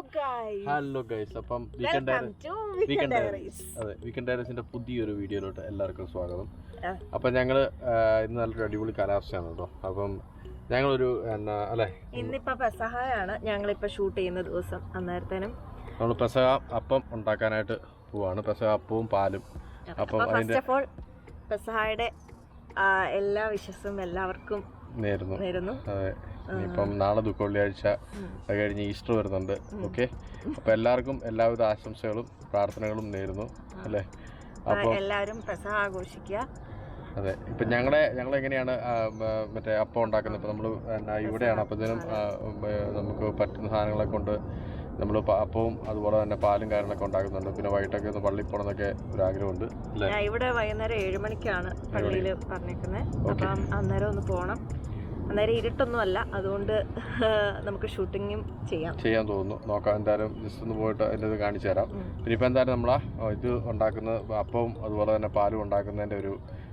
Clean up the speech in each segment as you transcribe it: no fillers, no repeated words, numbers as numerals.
Hello guys, അപ്പം weekend ഡയറീസിന്റെ പുതിയൊരു വീഡിയോയിലോട്ട് എല്ലാവർക്കും സ്വാഗതം. അപ്പം ഞങ്ങള് ഇന്ന് നല്ലൊരു അടിപൊളി കാലാവസ്ഥയാണ് കേട്ടോ. അപ്പം ഞങ്ങളൊരു അല്ലെ ഇന്നിപ്പോ പെസഹയാണ് ഞങ്ങളിപ്പോ ഷൂട്ട് ചെയ്യുന്ന ദിവസം. അന്നേരത്തേനും നമ്മൾ പെസഹ അപ്പം ഉണ്ടാക്കാനായിട്ട് പോവാണ്. പെസഹ അപ്പവും പാലും. അപ്പം ഫസ്റ്റ് ഓഫ് ഓൾ പെസഹയുടെ എല്ലാ വിശ്വസും എല്ലാവർക്കും നേരുന്നു. അതെ, ഇനിയിപ്പം നാളെ ദുഃഖവെള്ളിയാഴ്ച അത് കഴിഞ്ഞ് ഈസ്റ്റർ വരുന്നുണ്ട്. ഓക്കെ, അപ്പൊ എല്ലാവർക്കും എല്ലാവിധ ആശംസകളും പ്രാർത്ഥനകളും നേരുന്നു അല്ലേ. അപ്പൊ എല്ലാവരും പെസഹ ആഘോഷിക്കുക. അതെ, ഇപ്പൊ ഞങ്ങളെങ്ങനെയാണ് മറ്റേ അപ്പം ഉണ്ടാക്കുന്നത്? ഇപ്പൊ നമ്മള് ഇവിടെയാണ്. അപ്പൊ ഇതിനും നമുക്ക് പറ്റുന്ന സാധനങ്ങളെ കൊണ്ട് നമ്മൾ അപ്പവും അതുപോലെ തന്നെ പാലും കാര്യങ്ങളൊക്കെ ഉണ്ടാക്കുന്നുണ്ട്. പിന്നെ വൈകിട്ടൊക്കെ ഒന്ന് പള്ളിയിൽ പോകണമെന്നൊക്കെ ഒരു ആഗ്രഹമുണ്ട്. ഇവിടെ വൈകുന്നേരം 7 മണിക്കാണ് പള്ളിയിൽ പറഞ്ഞേക്കുന്നത്. അപ്പം അന്നേരം ഒന്ന് പോകണം. അന്നേരം ഇരുട്ടൊന്നും അല്ല, അതുകൊണ്ട് നമുക്ക് ഷൂട്ടിങ്ങും ചെയ്യാൻ തോന്നുന്നു. നോക്കാം, എന്തായാലും ജസ്റ്റ് ഒന്ന് പോയിട്ട് അതിൻ്റെ ഇത് കാണിച്ചു തരാം. പിന്നെ ഇപ്പം എന്തായാലും നമ്മളാ ഇത് ഉണ്ടാക്കുന്ന അപ്പവും അതുപോലെ തന്നെ പാലും ഉണ്ടാക്കുന്നതിൻ്റെ ഒരു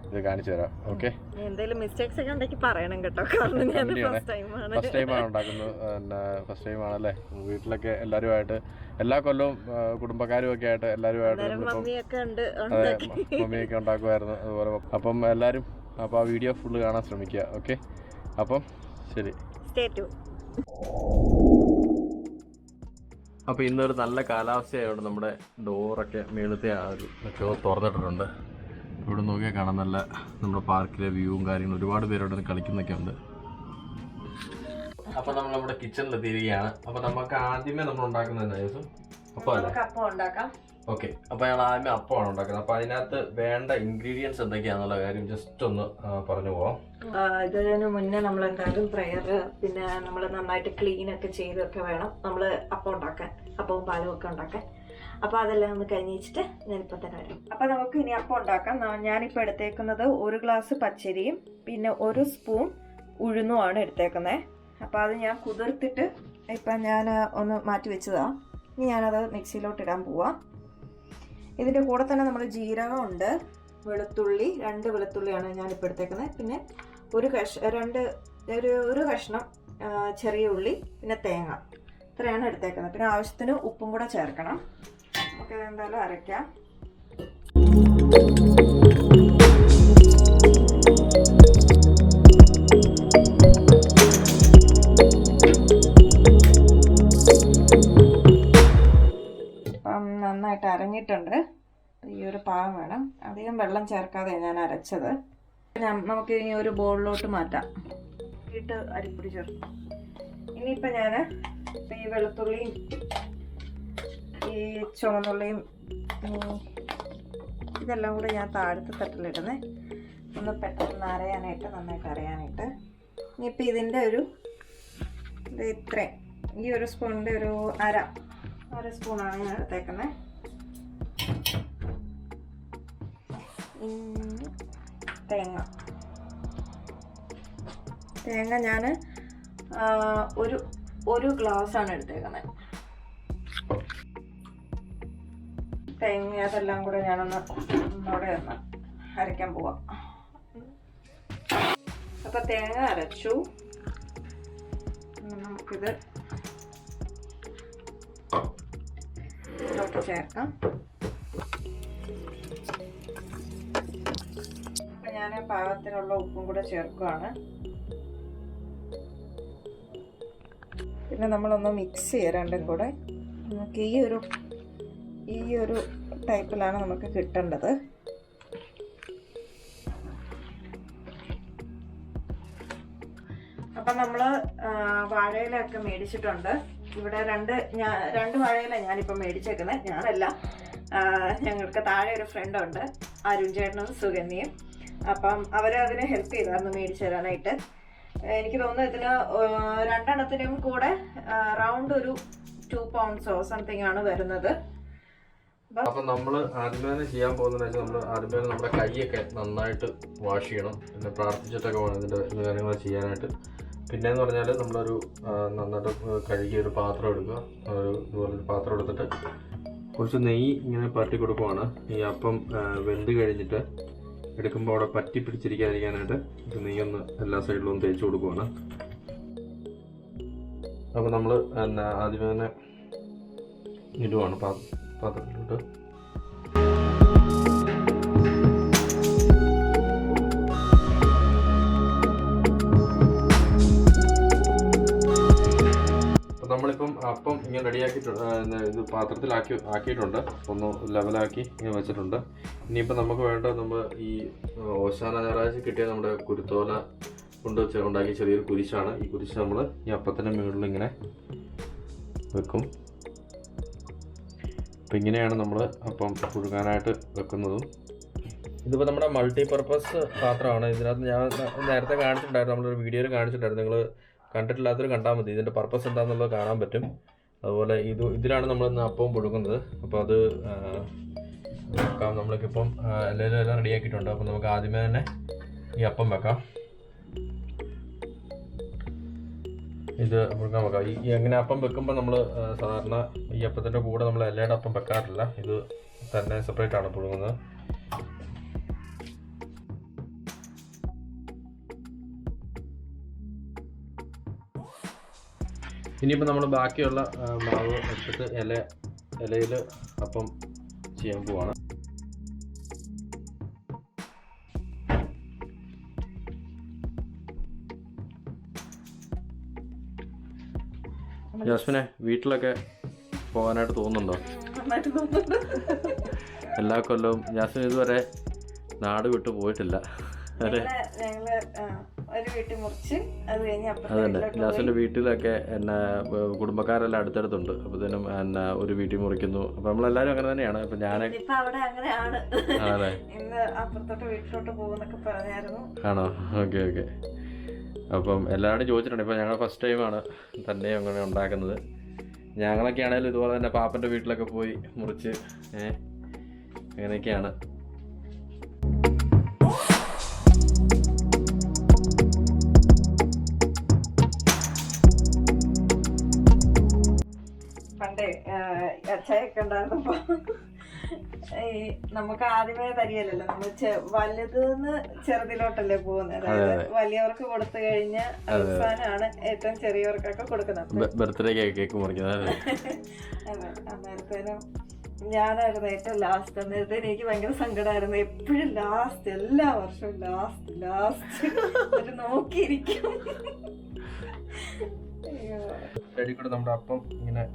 ഇത് കാണിച്ചു തരാം. ഓക്കെ, എന്തെങ്കിലും മിസ്റ്റേക്സ് ഒക്കെ ഉണ്ടെങ്കിൽ പറയണം കേട്ടോ. ഫസ്റ്റ് ടൈമാണ് ഉണ്ടാക്കുന്നത്. ഫസ്റ്റ് ടൈമാണല്ലേ. വീട്ടിലൊക്കെ എല്ലാവരുമായിട്ട് എല്ലാ കൊല്ലവും കുടുംബക്കാരും ഒക്കെ ആയിട്ട് എല്ലാവരുമായിട്ട് മമ്മിയൊക്കെ ഉണ്ടാക്കുമായിരുന്നു അതുപോലെ. അപ്പം എല്ലാവരും അപ്പോൾ ആ വീഡിയോ ഫുള്ള് കാണാൻ ശ്രമിക്കുക. ഓക്കെ, അപ്പം ശരി. അപ്പോൾ ഇന്നൊരു നല്ല കാലാവസ്ഥയായതുകൊണ്ട് നമ്മുടെ ഡോറൊക്കെ മേളത്തെ ആ ഒരു തുറന്നിട്ടിട്ടുണ്ട്. ഇവിടെ നോക്കിയാൽ കാണാൻ നല്ല നമ്മുടെ പാർക്കിലെ വ്യൂവും കാര്യങ്ങളും, ഒരുപാട് പേരോട് കളിക്കുന്നൊക്കെ ഉണ്ട്. അപ്പോൾ നമ്മൾ നമ്മുടെ കിച്ചണിലെത്തിയിരിക്കുകയാണ്. അപ്പോൾ നമുക്ക് ആദ്യമേ നമ്മൾ ഉണ്ടാക്കുന്നത് അപ്പം ഉണ്ടാക്കാം. ഓക്കെ, അപ്പോൾ ഞങ്ങൾ ആദ്യമേ അപ്പമാണ് ഉണ്ടാക്കുന്നത്. അപ്പോൾ അതിനകത്ത് വേണ്ട ഇൻഗ്രീഡിയൻസ് എന്തൊക്കെയാണെന്നുള്ള കാര്യം ജസ്റ്റ് ഒന്ന് പറഞ്ഞു പോവാം. ഇതിന് മുന്നേ നമ്മൾ എന്തായാലും പ്രയർ, പിന്നെ നമ്മൾ നന്നായിട്ട് ക്ലീൻ ഒക്കെ ചെയ്തൊക്കെ വേണം നമ്മൾ അപ്പം ഉണ്ടാക്കാൻ, അപ്പവും പാലും ഒക്കെ ഉണ്ടാക്കാൻ. അപ്പോൾ അതെല്ലാം ഒന്ന് കഴിഞ്ഞിട്ട് ഞാനിപ്പോൾ തന്നെ വരും. അപ്പോൾ നമുക്ക് ഇനി അപ്പം ഉണ്ടാക്കാം. ഞാനിപ്പോൾ എടുത്തേക്കുന്നത് 1 ഗ്ലാസ് പച്ചരിയും പിന്നെ 1 സ്പൂൺ ഉഴുന്നുമാണ് എടുത്തേക്കുന്നത്. അപ്പോൾ അത് ഞാൻ കുതിർത്തിട്ട് ഇപ്പം ഞാൻ ഒന്ന് മാറ്റി വെച്ചതാണ്. ഇനി ഞാനത് മിക്സിയിലോട്ട് ഇടാൻ പോവാം. ഇതിൻ്റെ കൂടെ തന്നെ നമ്മൾ ജീരകമുണ്ട്, വെളുത്തുള്ളി, 2 വെളുത്തുള്ളിയാണ് ഞാനിപ്പോൾ എടുത്തേക്കുന്നത്. പിന്നെ ഒരു കഷ്ണം ചെറിയ ഉള്ളി, പിന്നെ തേങ്ങ, ഇത്രയാണ് എടുത്തേക്കുന്നത്. പിന്നെ ആവശ്യത്തിന് ഉപ്പും കൂടെ ചേർക്കണം. നമുക്ക് എന്തായാലും അരയ്ക്കാം. അപ്പം നന്നായിട്ട് അരഞ്ഞിട്ടുണ്ട്. ഈ ഒരു പാകം വേണം. അധികം വെള്ളം ചേർക്കാതെ ഞാൻ അരച്ചത്. നമുക്ക് ഇനി ഒരു ബോളിലോട്ട് മാറ്റാം. ഇട്ട് അരിപ്പൊടി ചേർക്കാം. ഇനിയിപ്പോൾ ഞാൻ ഈ വെളുത്തുള്ളിയും ഈ ചുവന്നുള്ളിയും ഇതെല്ലാം കൂടെ ഞാൻ താഴത്തെ തട്ടിലിടുന്നേ, ഒന്ന് പെട്ടെന്ന് അരയാനായിട്ട്, നന്നായിട്ട് അരയാനായിട്ട്. ഇനിയിപ്പോൾ ഇതിൻ്റെ ഒരു ഇത്രയും, ഈ ഒരു സ്പൂണിൻ്റെ ഒരു അര സ്പൂണാണ് ഞാൻ എടുത്തേക്കുന്നത്. തേങ്ങ ഞാൻ ഒരു ഗ്ലാസ്സാണ് എടുത്തേക്കുന്നത്. തേങ്ങ അതെല്ലാം കൂടെ ഞാനൊന്ന് അവിടെ ഒന്ന് അരയ്ക്കാൻ പോവാം. അപ്പം തേങ്ങ അരച്ചു. നമുക്കിത് ഇതിലോട്ട് ചേർക്കാം. അപ്പം ഞാൻ പാകത്തിനുള്ള ഉപ്പും കൂടെ ചേർക്കുകയാണ്. പിന്നെ നമ്മളൊന്ന് മിക്സ് ചെയ്യാം രണ്ടും കൂടെ. നമുക്ക് ഈ ഒരു ടൈപ്പിലാണ് നമുക്ക് കിട്ടേണ്ടത്. അപ്പം നമ്മൾ വാഴയിലൊക്കെ മേടിച്ചിട്ടുണ്ട്. ഇവിടെ രണ്ട് വാഴയില ഞാനിപ്പോൾ മേടിച്ചേക്കുന്നത്. ഞാനല്ല, ഞങ്ങൾക്ക് താഴെ ഒരു ഫ്രണ്ടുണ്ട്, അരുൺ ചേട്ടനും സുഗന്യയും. അപ്പം അവരതിനെ ഹെൽപ്പ് ചെയ്തായിരുന്നു മേടിച്ചു തരാനായിട്ട്. എനിക്ക് തോന്നുന്നു ഇതിന് 2 എണ്ണത്തിനും കൂടെ റൗണ്ട് ഒരു 2 പൗണ്ട്സോ സംതിങ് ആണ് വരുന്നത്. അപ്പം നമ്മൾ ആദ്യമേ ചെയ്യാൻ പോകുന്നതെന്ന് വെച്ചാൽ നമ്മൾ ആദ്യമേ നമ്മുടെ കൈയൊക്കെ നന്നായിട്ട് വാഷ് ചെയ്യണം. പിന്നെ പ്രാർത്ഥിച്ചിട്ടൊക്കെ വേണം ഇതിൻ്റെ കാര്യങ്ങൾ ചെയ്യാനായിട്ട്. പിന്നെയെന്ന് പറഞ്ഞാൽ നമ്മളൊരു നന്നായിട്ട് കഴുകിയ ഒരു പാത്രം എടുക്കുക. ഇതുപോലൊരു പാത്രം എടുത്തിട്ട് കുറച്ച് നെയ്യ് ഇങ്ങനെ പരട്ടി കൊടുക്കുവാണ്. ഈ അപ്പം വെന്ത് കഴിഞ്ഞിട്ട് എടുക്കുമ്പോൾ അവിടെ പറ്റി പിടിച്ചിരിക്കാതിരിക്കാനായിട്ട് നെയ്യൊന്ന് എല്ലാ സൈഡിലും ഒന്ന് തേച്ച് കൊടുക്കുവാണ്. അപ്പോൾ നമ്മൾ ആദ്യമേ തന്നെ ഇടുവാണ് പാത്രത്തിലോട്ട്. നമ്മളിപ്പം അപ്പം ഇങ്ങനെ റെഡിയാക്കിയിട്ടുണ്ട്, ഇത് ആക്കിയിട്ടുണ്ട്. ഒന്ന് ലെവലാക്കി ഇങ്ങനെ വെച്ചിട്ടുണ്ട്. ഇനിയിപ്പോൾ നമുക്ക് വേണ്ട നമ്മൾ ഈ ഓശാന ഞായറാഴ്ച കിട്ടിയ നമ്മുടെ കുരുത്തോല കൊണ്ട് ഉണ്ടാക്കിയ ചെറിയൊരു കുരിശാണ്. ഈ കുരിശ് നമ്മൾ ഈ അപ്പത്തിൻ്റെ മുകളിൽ ഇങ്ങനെ വെക്കും. അപ്പം ഇങ്ങനെയാണ് നമ്മൾ അപ്പം പുഴുങ്ങാനായിട്ട് വെക്കുന്നതും. ഇതിപ്പോൾ നമ്മുടെ മൾട്ടിപർപ്പസ് പാത്രമാണ്. ഇതിനകത്ത് ഞാൻ നേരത്തെ കാണിച്ചിട്ടുണ്ടായിരുന്നു, നമ്മളൊരു വീഡിയോയിൽ കാണിച്ചിട്ടുണ്ടായിരുന്നു. നിങ്ങൾ കണ്ടിട്ടില്ലാത്തവർ കണ്ടാൽ മതി, ഇതിൻ്റെ പർപ്പസ് എന്താണെന്നുള്ളത് കാണാൻ പറ്റും. അതുപോലെ ഇതിലാണ് നമ്മൾ ഇന്ന് അപ്പവും പുഴുങ്ങുന്നത്. അപ്പോൾ അത് വെക്കാം. നമ്മൾക്കിപ്പം എല്ലാം റെഡിയാക്കിയിട്ടുണ്ട്. അപ്പോൾ നമുക്ക് ആദ്യമേ തന്നെ ഈ അപ്പം വെക്കാം. ഇത് പുഴുങ്ങാൻ വെക്കാം. ഈ എങ്ങനെ അപ്പം വെക്കുമ്പോൾ നമ്മൾ സാധാരണ ഈ അപ്പത്തിൻ്റെ കൂടെ നമ്മൾ ഇലയുടെ അപ്പം വെക്കാറില്ല. ഇത് തന്നെ സെപ്പറേറ്റ് ആണ് പുഴുങ്ങുന്നത്. ഇനിയിപ്പോൾ നമ്മൾ ബാക്കിയുള്ള മാവ് എടുത്തിട്ട് ഇലയിൽ അപ്പം ചെയ്യാൻ പോവാണ്. ജാസ്മിനെ, വീട്ടിലൊക്കെ പോകാനായിട്ട് തോന്നുന്നുണ്ടോ? എല്ലാ കൊല്ലവും ജാസ്മിൻ ഇതുവരെ നാട് വിട്ടു പോയിട്ടില്ല. അതന്നെ, ജാസ്മിൻ്റെ വീട്ടിലൊക്കെ എന്നെ കുടുംബക്കാരെല്ലാം അടുത്തടുത്തുണ്ട്. അപ്പോഴത്തേനും എന്നെ ഒരു വീട്ടിൽ മുറിക്കുന്നു. അപ്പം നമ്മളെല്ലാവരും അങ്ങനെ തന്നെയാണ്. അപ്പം ഞാൻ അതെ ആണോ? Okay okay. അപ്പം എല്ലാവരും ചോദിച്ചിട്ടുണ്ട്. ഇപ്പം ഞങ്ങൾ ഫസ്റ്റ് ടൈമാണ് തന്നെ അങ്ങനെ ഉണ്ടാക്കുന്നത്. ഞങ്ങളൊക്കെ ആണെങ്കിലും ഇതുപോലെ തന്നെ പാപ്പൻ്റെ വീട്ടിലൊക്കെ പോയി മുറിച്ച് അങ്ങനെയൊക്കെയാണ്. പണ്ടേ അച്ചായൊക്കെ ഉണ്ടായിരുന്നപ്പോ ഈ നമുക്ക് ആദ്യമേ തരികയല്ലല്ലോ, നമ്മൾ വലുതെന്ന് ചെറുതിലോട്ടല്ലേ പോകുന്നത്. അതായത് വലിയവർക്ക് കൊടുത്തു കഴിഞ്ഞ അവസാനമാണ് ഏറ്റവും ചെറിയവർക്കൊക്കെ കൊടുക്കുന്നത്. ബർത്ത്ഡേ കേക്ക് മുറിക്കുന്നത്. അതെ, അന്നേരത്തേനും ഞാനായിരുന്നു ഏറ്റവും ലാസ്റ്റ്. അന്നേരത്തേനും എനിക്ക് ഭയങ്കര സങ്കടമായിരുന്നു. എപ്പോഴും ലാസ്റ്റ്, എല്ലാ വർഷവും ലാസ്റ്റ് ഒരു നോക്കിയിരിക്കും. റെഡി കൂടെ നമ്മുടെ അപ്പം ഇങ്ങനെ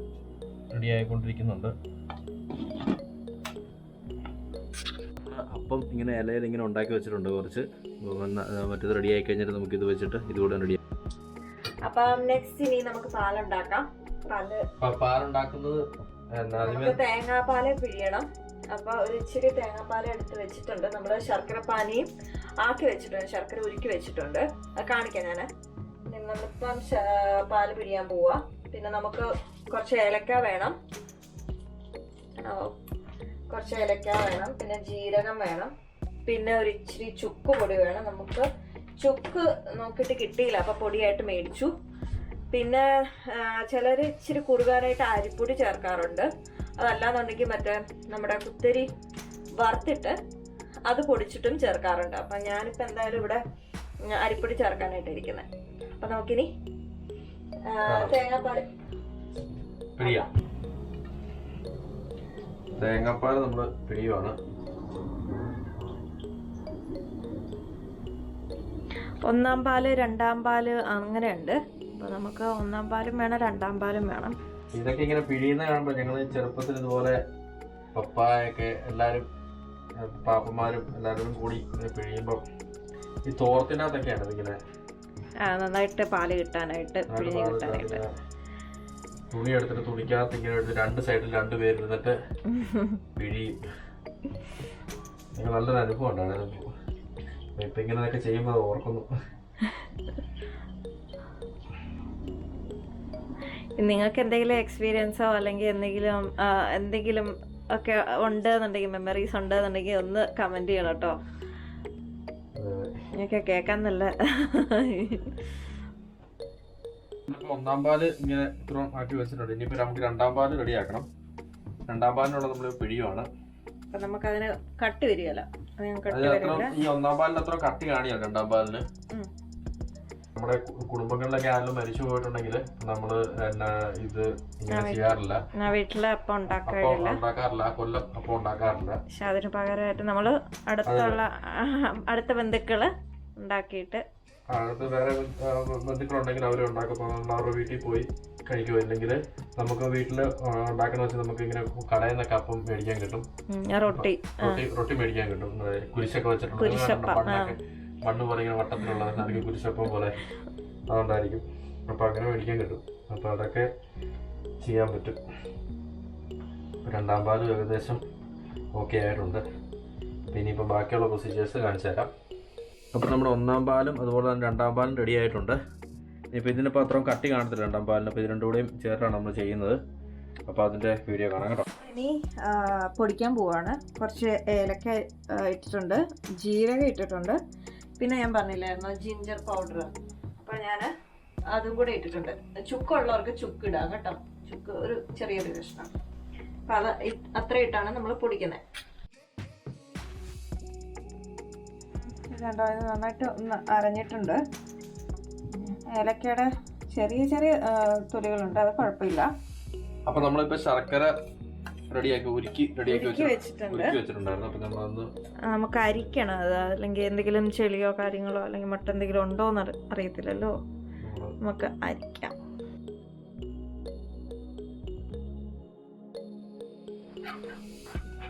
റെഡി ആയിക്കൊണ്ടിരിക്കുന്നുണ്ട്. അപ്പം ഇങ്ങനെ ഇലയിൽ ഇങ്ങനെ ഉണ്ടാക്കി വെച്ചിട്ടുണ്ട് കുറച്ച്. മറ്റേത് റെഡി ആയി കഴിഞ്ഞിട്ട് നമുക്ക് ഇത് വെച്ചിട്ട് ഇതുകൂടെ റെഡി. അപ്പം നെക്സ്റ്റ് ഇനി നമുക്ക് പാലുണ്ടാക്കാം. പാലുണ്ടാക്കുന്നത് തേങ്ങാപ്പാല് പിഴിയണം. അപ്പൊ ഒരു ഇച്ചിരി തേങ്ങാപ്പാൽ എടുത്ത് വെച്ചിട്ടുണ്ട്. നമ്മള് ശർക്കര പാനിയും ആക്കി വെച്ചിട്ടുണ്ട്, ശർക്കര ഉരുക്കി വെച്ചിട്ടുണ്ട്. അത് കാണിക്കാം ഞാൻ. നമ്മളിപ്പം പാല് പിഴിയാൻ പോവാ. പിന്നെ നമുക്ക് കുറച്ച് ഏലക്ക വേണം, പിന്നെ ജീരകം വേണം, പിന്നെ ഒരു ഇച്ചിരി ചുക്ക് പൊടി വേണം. നമുക്ക് ചുക്ക് നോക്കിയിട്ട് കിട്ടിയില്ല, അപ്പൊ പൊടിയായിട്ട് മേടിച്ചു. പിന്നെ ചിലർ ഇച്ചിരി കുറുകാനായിട്ട് അരിപ്പൊടി ചേർക്കാറുണ്ട്. അതല്ലാന്നുണ്ടെങ്കിൽ മറ്റേ നമ്മുടെ കുത്തരി വറുത്തിട്ട് അത് പൊടിച്ചിട്ടും ചേർക്കാറുണ്ട്. അപ്പം ഞാനിപ്പോൾ എന്തായാലും ഇവിടെ അരിപ്പൊടി ചേർക്കാനായിട്ട് ഇരിക്കുന്നത്. അപ്പം നമുക്കിനി തേങ്ങാപ്പാൽ നമ്മൾ പിഴിയുവാണ്. ഒന്നാം പാല്, രണ്ടാം പാല് അങ്ങനെയുണ്ട്. അപ്പോൾ നമുക്ക് ഒന്നാം പാലും വേണം, രണ്ടാം പാലും വേണം. ഇതൊക്കെ ഇങ്ങനെ പിഴിയുന്ന കാണുമ്പോൾ ഞങ്ങൾ ചെറുപ്പത്തിൽ ഇതുപോലെ പപ്പായൊക്കെ എല്ലാവരും പാപ്പന്മാരും എല്ലാവരും കൂടി പിഴിയുമ്പോൾ ഈ തോർത്തിനകത്തൊക്കെയാണ് ഇതിങ്ങനെ നന്നായിട്ട് പാല് കിട്ടാനായിട്ട് പിഴിഞ്ഞ് കിട്ടാനായിട്ട് തുണി എടുത്തിട്ട് തുണിക്കകത്ത് ഇങ്ങനെ എടുത്ത് രണ്ട് സൈഡിൽ രണ്ടുപേര് ഇരുന്നിട്ട് പിഴിയും. നല്ലൊരു അനുഭവം ഉണ്ടാണ്. ഇപ്പം ഇങ്ങനെയൊക്കെ ചെയ്യുമ്പോൾ ഓർക്കുന്നു. നിങ്ങൾക്ക് എന്തെങ്കിലും എക്സ്പീരിയൻസോ അല്ലെങ്കിൽ എന്തെങ്കിലും ഒക്കെ ഉണ്ടെന്നുണ്ടെങ്കിൽ, മെമ്മറീസ് ഉണ്ടെന്നുണ്ടെങ്കിൽ ഒന്ന് കമന്റ് ചെയ്യണം കേട്ടോ. എനിക്ക് കേൾക്കാൻ നല്ല. ഒന്നാം പാല് ഇങ്ങനെ ഇത്രയും ആക്കി വെച്ചിട്ടുണ്ട്. ഇനിയിപ്പോൾ നമുക്ക് രണ്ടാം പാല് റെഡി ആക്കണം. രണ്ടാം പാലിനുള്ള നമ്മൾ പിഴിയുവാണ്. നമുക്കതിന് കട്ടി വരികയല്ല. ഈ ഒന്നാം പാലിന് അത്ര കട്ടി കാണിയാണ് രണ്ടാം പാലിന്. നമ്മുടെ കുടുംബങ്ങളിലൊക്കെ ആരെങ്കിലും മരിച്ചു പോയിട്ടുണ്ടെങ്കിൽ നമ്മള് ഇത് ഇങ്ങനെ ചെയ്യാറില്ല. വീട്ടില് അപ്പം ഉണ്ടാക്കാറില്ല, കൊല്ലം അപ്പം ഉണ്ടാക്കാറില്ല. പക്ഷെ അതിന് പകരമായിട്ട് നമ്മള് അടുത്ത ബന്ധുക്കള് ഉണ്ടാക്കിയിട്ട് വേറെ ബന്ധുക്കളുണ്ടെങ്കിൽ അവര് ഉണ്ടാക്കുമ്പോൾ നമ്മൾ അവരുടെ വീട്ടിൽ പോയി കഴിക്കുമോ, ഇല്ലെങ്കിൽ നമുക്ക് വീട്ടിൽ ഉണ്ടാക്കുന്ന വെച്ചാൽ നമുക്ക് ഇങ്ങനെ കടയിൽ നിന്നൊക്കെ അപ്പം മേടിക്കാൻ കിട്ടും, റൊട്ടി മേടിക്കാൻ കിട്ടും. കുരിശൊക്കെ വെച്ചിട്ടുണ്ട്, മണ്ണ് പോലെ ഇങ്ങനെ വട്ടത്തിലുള്ള അതിന് കുരിശപ്പം പോലെ അതുകൊണ്ടായിരിക്കും. അപ്പം അങ്ങനെ മേടിക്കാൻ കിട്ടും. അപ്പം അതൊക്കെ ചെയ്യാൻ പറ്റും. രണ്ടാം പാലും ഏകദേശം ഓക്കെ ആയിട്ടുണ്ട്. ഇനിയിപ്പോൾ ബാക്കിയുള്ള പ്രൊസീജിയേഴ്സ് കാണിച്ചു തരാം. അപ്പോൾ നമ്മുടെ ഒന്നാം പാലും അതുപോലെ തന്നെ രണ്ടാം പാലും റെഡി ആയിട്ടുണ്ട്. ഇപ്പോൾ ഇതിനിപ്പോൾ അത്രയും കട്ടി കാണത്തില്ല രണ്ടാം പാലിന്. അപ്പോൾ ഇത് രണ്ടും കൂടെയും ചേർത്താണ് നമ്മൾ ചെയ്യുന്നത്. അപ്പോൾ അതിൻ്റെ വീഡിയോ കാണാം കേട്ടോ. ഇനി പൊടിക്കാൻ പോവാണ്. കുറച്ച് ഏലക്ക ഇട്ടിട്ടുണ്ട്, ജീരകം ഇട്ടിട്ടുണ്ട്, പിന്നെ ഞാൻ പറഞ്ഞില്ലായിരുന്നു ജിഞ്ചർ പൗഡർ. അപ്പോൾ ഞാൻ അതും കൂടെ ഇട്ടിട്ടുണ്ട്. ചുക്കുള്ളവർക്ക് ചുക്ക് ഇടാം കേട്ടോ, ചുക്ക് ഒരു ചെറിയൊരു കഷ്ണം. അപ്പോൾ അത് അത്ര ഇട്ടാണ് നമ്മൾ പൊടിക്കുന്നത്. രണ്ടോ ഇത് നന്നായിട്ട് ഒന്ന് അരഞ്ഞിട്ടുണ്ട്. ഏലക്കയുടെ ചെറിയ ചെറിയ തൊലികളുണ്ട്, അത് കുഴപ്പമില്ല. അപ്പൊ നമ്മളിപ്പോ ശർക്കര ഉരുക്കി വെച്ചിട്ടുണ്ടായിരുന്നു. അപ്പൊ നമ്മളൊന്ന് നമുക്ക് അരിക്കണം അത്, അല്ലെങ്കിൽ എന്തെങ്കിലും ചെളിയോ കാര്യങ്ങളോ അല്ലെങ്കിൽ മറ്റെന്തെങ്കിലും ഉണ്ടോ എന്ന് അറിയത്തില്ലല്ലോ, നമുക്ക് അരിക്കാം.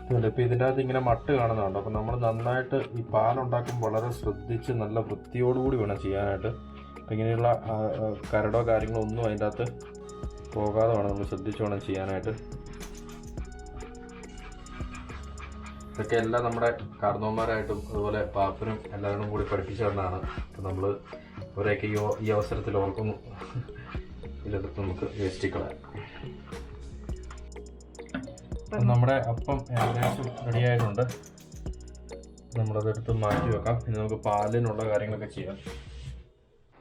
ഇപ്പം ഇതിൻ്റെ അകത്ത് ഇങ്ങനെ മട്ട് കാണുന്നുണ്ട്. അപ്പം നമ്മൾ നന്നായിട്ട് ഈ പാലുണ്ടാക്കുമ്പോൾ വളരെ ശ്രദ്ധിച്ച് നല്ല വൃത്തിയോടുകൂടി വേണം ചെയ്യാനായിട്ട്. അപ്പം ഇങ്ങനെയുള്ള കരടോ കാര്യങ്ങളോ ഒന്നും അതിൻ്റെ അകത്ത് പോകാതെ വേണം നമ്മൾ ശ്രദ്ധിച്ച് വേണം ചെയ്യാനായിട്ട്. ഇതൊക്കെ എല്ലാം നമ്മുടെ കാർന്നോന്മാരായിട്ടും അതുപോലെ പാപ്പനും എല്ലാവരും കൂടി പഠിപ്പിച്ചു തന്നാണ്. അപ്പം നമ്മൾ അവരെയൊക്കെ ഈ അവസരത്തിൽ ഓർക്കുന്നു. ഇതെടുത്ത് നമുക്ക് വേസ്റ്റ് കളയാം. നമ്മുടെ അപ്പം ഏകദേശം റെഡി ആയിട്ടുണ്ട്. നമ്മളതെടുത്ത് മാറ്റി വെക്കാം. ഇനി നമുക്ക് പാലിനുള്ള കാര്യങ്ങളൊക്കെ ചെയ്യാം.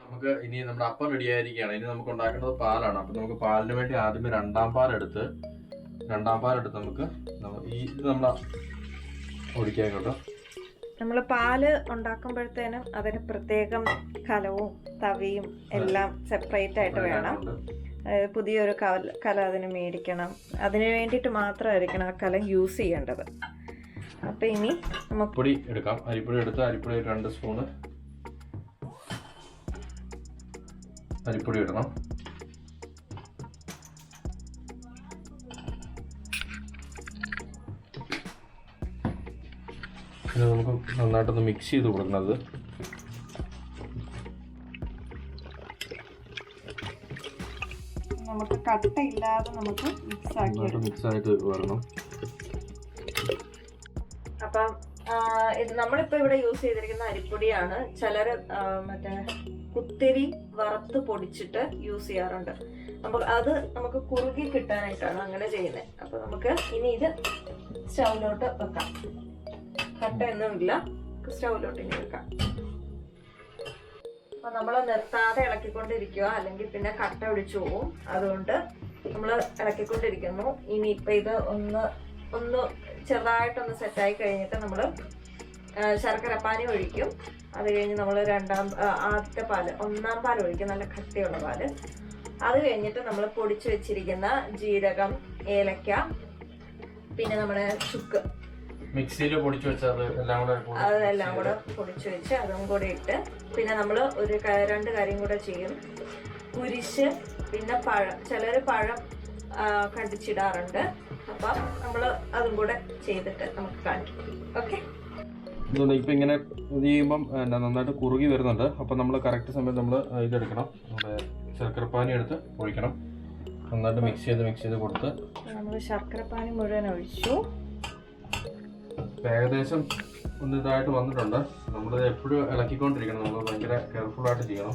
നമുക്ക് ഇനി നമ്മുടെ അപ്പം റെഡി ആയിരിക്കുകയാണ്. ഇനി നമുക്ക് ഉണ്ടാക്കേണ്ടത് പാലാണ്. അപ്പം നമുക്ക് പാലിന് വേണ്ടി ആദ്യമേ രണ്ടാം പാലെടുത്ത് നമുക്ക് ഇത് നമ്മൾ ഒഴിക്കാൻ കേട്ടോ. നമ്മൾ പാല് ഉണ്ടാക്കുമ്പോഴത്തേനും അതിന് പ്രത്യേകം കലവും തവിയും എല്ലാം സെപ്പറേറ്റ് ആയിട്ട് വേണം. പുതിയൊരു കല അതിന് മേടിക്കണം. അതിന് വേണ്ടിയിട്ട് മാത്രമായിരിക്കണം ആ കല യൂസ് ചെയ്യേണ്ടത്. അപ്പം ഇനി നമുക്ക് പൊടി എടുക്കാം. അരിപ്പൊടി എടുത്ത് അരിപ്പൊടി 2 സ്പൂണ് അരിപ്പൊടി ഇടണം. ഇത് നമുക്ക് നന്നായിട്ടൊന്ന് മിക്സ് ചെയ്ത് കൊടുക്കുന്നത്. നമുക്ക് കട്ടയില്ലാതെ നമുക്ക് മിക്സ് ആയിട്ട് വരണം. അപ്പം ഇത് നമ്മളിപ്പോൾ ഇവിടെ യൂസ് ചെയ്തിരിക്കുന്ന അരിപ്പൊടിയാണ്. ചിലർ മറ്റേ കുത്തിരി വറുത്ത് പൊടിച്ചിട്ട് യൂസ് ചെയ്യാറുണ്ട്. അത് നമുക്ക് കുറുകി കിട്ടാനായിട്ടാണ് അങ്ങനെ ചെയ്യുന്നത്. അപ്പോൾ നമുക്ക് ഇനി ഇത് സ്റ്റൗവിലോട്ട് വെക്കാം. കട്ടയൊന്നുമില്ല, സ്റ്റൗവിലോട്ട് ഇനി വെക്കാം. അപ്പൊ നമ്മൾ നിർത്താതെ ഇളക്കിക്കൊണ്ടിരിക്കുക, അല്ലെങ്കിൽ പിന്നെ കട്ട പിടിച്ചു പോവും. അതുകൊണ്ട് നമ്മൾ ഇളക്കിക്കൊണ്ടിരിക്കുന്നു. ഇനിയിപ്പോൾ ഇത് ഒന്ന് ചെറുതായിട്ടൊന്ന് സെറ്റായി കഴിഞ്ഞിട്ട് നമ്മൾ ശർക്കരപ്പാനി ഒഴിക്കും. അത് കഴിഞ്ഞ് നമ്മൾ ആദ്യത്തെ ഒന്നാം പാൽ ഒഴിക്കും, നല്ല കട്ടിയുള്ള പാല്. അത് കഴിഞ്ഞിട്ട് നമ്മൾ പൊടിച്ചു വെച്ചിരിക്കുന്ന ജീരകം, ഏലക്ക, പിന്നെ നമ്മുടെ ചുക്ക് മിക്സിയിൽ പൊടിച്ചു വെച്ചത് അതെല്ലാം കൂടെ പൊടിച്ചു വെച്ച് അതും കൂടെ ഇട്ട്, പിന്നെ നമ്മൾ 2 കാര്യം കൂടെ ചെയ്യും. കുരിശ്, പിന്നെ പഴം. ചിലർ പഴം കണ്ടിച്ചിടാറുണ്ട്. അപ്പം നമ്മൾ അതും കൂടെ ചെയ്തിട്ട് നമുക്ക് കാണിക്കും. ഓക്കെ. ഇപ്പം ഇങ്ങനെ ഇത് ചെയ്യുമ്പം നന്നായിട്ട് കുറുകി വരുന്നുണ്ട്. അപ്പം നമ്മൾ കറക്റ്റ് സമയത്ത് നമ്മൾ ഇതെടുക്കണം, നമ്മുടെ ശർക്കരപ്പാനി എടുത്ത് ഒഴിക്കണം. നന്നായിട്ട് മിക്സ് ചെയ്ത് കൊടുത്ത് നമ്മൾ ശർക്കരപ്പാനി മുഴുവൻ ഒഴിച്ചു. ഏകദേശം ഒന്ന് ഇതായിട്ട് വന്നിട്ടുണ്ട്. നമ്മൾ എപ്പോഴും ഇളക്കിക്കൊണ്ടിരിക്കണം, നമ്മൾ ഭയങ്കര കെയർഫുള്ളായിട്ട് ചെയ്യണം.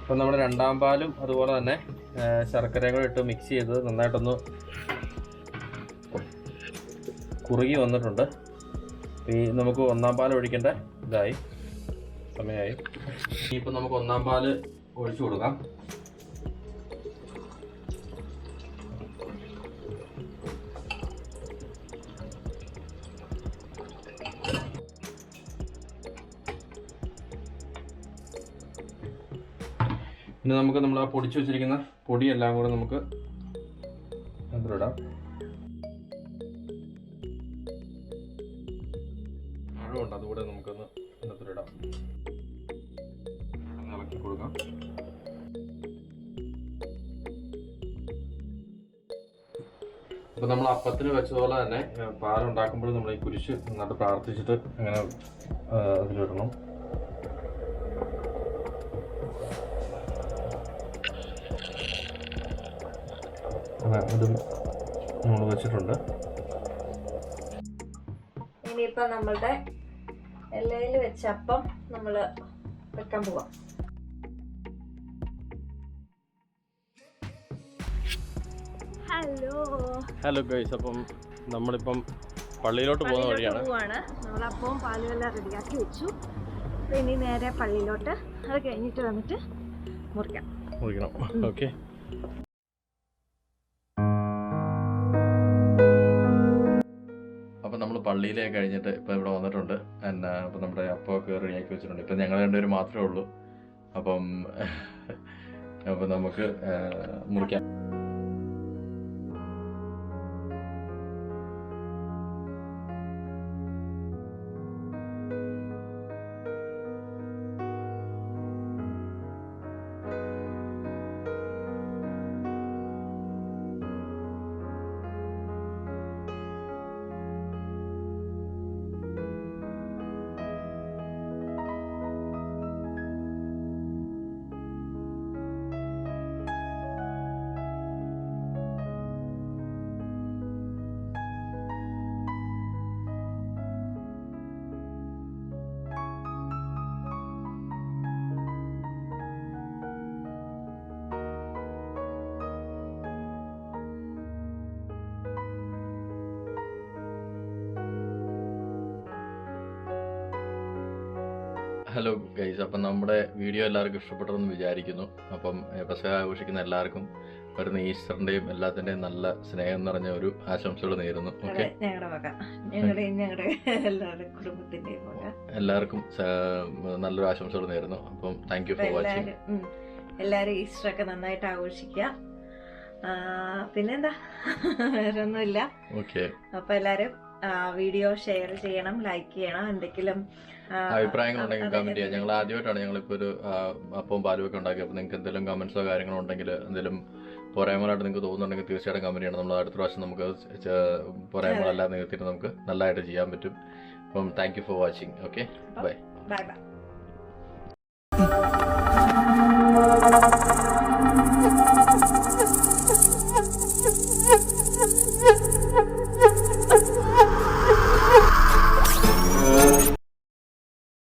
അപ്പം നമ്മുടെ രണ്ടാം പാലും അതുപോലെ തന്നെ ശർക്കരയും കൂടെ ഇട്ട് മിക്സ് ചെയ്ത് നന്നായിട്ടൊന്ന് കുറുകി വന്നിട്ടുണ്ട്. നമുക്ക് ഒന്നാം പാൽ ഒഴിക്കേണ്ട സമയമായി. ഇനിയിപ്പോൾ നമുക്ക് ഒന്നാം പാല് ഒഴിച്ചു കൊടുക്കാം. ഇനി നമുക്ക് നമ്മൾ ആ പൊടിച്ച് വെച്ചിരിക്കുന്ന പൊടിയെല്ലാം കൂടെ നമുക്ക് അതിലിടാം. ആഴമുണ്ട്, അതുകൂടെ നമുക്കൊന്ന് ഇതിനകത്തിലിടാം. ഇളക്കി കൊടുക്കാം. അപ്പോൾ നമ്മൾ അപ്പത്തിന് വെച്ചതുപോലെ തന്നെ പാലുണ്ടാക്കുമ്പോൾ നമ്മൾ ഈ കുരിശ് നന്നായിട്ട് പ്രാർത്ഥിച്ചിട്ട് അങ്ങനെ അതിലിടണം. അതും നമ്മൾ വെച്ചിട്ടുണ്ട്. ഇനിയിപ്പോൾ നമ്മളുടെ ഇലയിൽ വെച്ച അപ്പം നമ്മൾ വെക്കാൻ പോവാം. ഹലോ ഗൈസ്, അപ്പം നമ്മളിപ്പം പള്ളിയിലോട്ട് പോകുന്ന വഴിയാണ്. നമ്മളപ്പവും പാലും എല്ലാം റെഡിയാക്കി വെച്ചു. ഇനി നേരെ പള്ളിയിലോട്ട്, അത് കഴിഞ്ഞിട്ട് വന്നിട്ട് മുറിക്കണം. ഓക്കെ. അപ്പം നമ്മൾ പള്ളിയിലേക്ക് കഴിഞ്ഞിട്ട് ഇപ്പം ഇവിടെ വന്നിട്ടുണ്ട്. അപ്പം നമ്മുടെ അപ്പമൊക്കെ റെഡിയാക്കി വെച്ചിട്ടുണ്ട്. ഇപ്പം ഞങ്ങൾ രണ്ടുപേരും മാത്രമേ ഉള്ളൂ. അപ്പം നമുക്ക് മുറിക്കാം. ഹലോ ഗൈസ്, അപ്പം നമ്മുടെ വീഡിയോ എല്ലാവർക്കും ഇഷ്ടപ്പെട്ടെന്ന് വിചാരിക്കുന്നു. അപ്പം പെസഹ ആഘോഷിക്കുന്ന എല്ലാവർക്കും വരുന്ന ഈസ്റ്ററിൻ്റെയും എല്ലാത്തിൻ്റെയും നല്ല സ്നേഹം നിറഞ്ഞ ഒരു ആശംസകൾ നേരുന്നു. ഓക്കെ, എല്ലാവർക്കും നല്ലൊരു ആശംസകൾ നേരുന്നു. അപ്പം താങ്ക് യു ഫോർ വാച്ചിങ്. എല്ലാവരും ഈസ്റ്ററൊക്കെ നന്നായിട്ട് ആഘോഷിക്കുക. പിന്നെന്താ, വേറെ ഒന്നുമില്ല. ഓക്കെ, അപ്പൊ എല്ലാരും വീഡിയോ ഷെയർ ചെയ്യണം, ലൈക്ക് ചെയ്യണം. എന്തെങ്കിലും അഭിപ്രായങ്ങളുണ്ടെങ്കിൽ കമന്റ് ചെയ്യാം. ഞങ്ങൾ ആദ്യമായിട്ടാണ് ഞങ്ങളിപ്പോൾ ഒരു അപ്പവും പാലും ഒക്കെ ഉണ്ടാക്കി. അപ്പോൾ നിങ്ങൾക്ക് എന്തെങ്കിലും കമന്റ്സോ കാര്യങ്ങളോ ഉണ്ടെങ്കിൽ, എന്തെങ്കിലും പോരായ്മകളായിട്ട് നിങ്ങൾക്ക് തോന്നുന്നുണ്ടെങ്കിൽ തീർച്ചയായിട്ടും കമന്റ് ചെയ്യണം. നമ്മൾ അടുത്ത പ്രാവശ്യം നമുക്ക് പോരായ്മകളെല്ലാം നികത്തിയിട്ട് നമുക്ക് നല്ലതായിട്ട് ചെയ്യാൻ പറ്റും. അപ്പം thank you for watching. Okay, by.